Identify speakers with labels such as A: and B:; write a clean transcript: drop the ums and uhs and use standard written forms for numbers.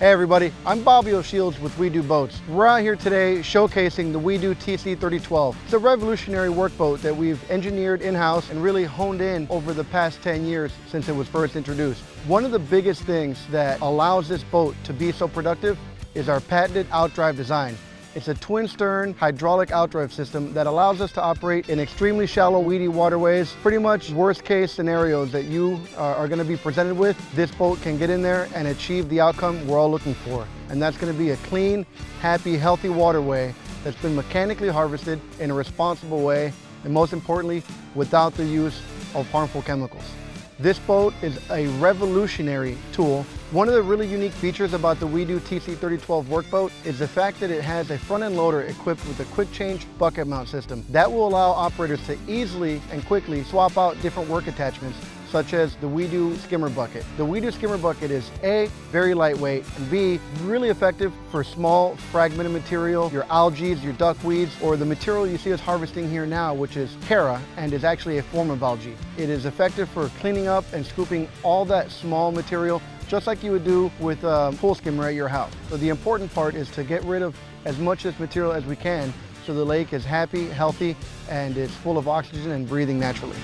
A: Hey everybody, I'm Bobby O'Shields with We Do Boats. We're out here today showcasing the We Do TC3012. It's a revolutionary workboat that we've engineered in-house and really honed in over the past 10 years since it was first introduced. One of the biggest things that allows this boat to be so productive is our patented outdrive design. It's a twin-stern hydraulic outdrive system that allows us to operate in extremely shallow, weedy waterways. Pretty much worst-case scenarios that you are going to be presented with, this boat can get in there and achieve the outcome we're all looking for. And that's going to be a clean, happy, healthy waterway that's been mechanically harvested in a responsible way, and most importantly, without the use of harmful chemicals. This boat is a revolutionary tool. One of the really unique features about the We Do TC3012 workboat is the fact that it has a front-end loader equipped with a quick change bucket mount system. That will allow operators to easily and quickly swap out different work attachments, such as the We Do skimmer bucket. The We Do skimmer bucket is A, very lightweight, and B, really effective for small fragmented material, your algae, your duckweeds, or the material you see us harvesting here now, which is Chara, and is actually a form of algae. It is effective for cleaning up and scooping all that small material, just like you would do with a pool skimmer at your house. So the important part is to get rid of as much of this material as we can so the lake is happy, healthy, and it's full of oxygen and breathing naturally.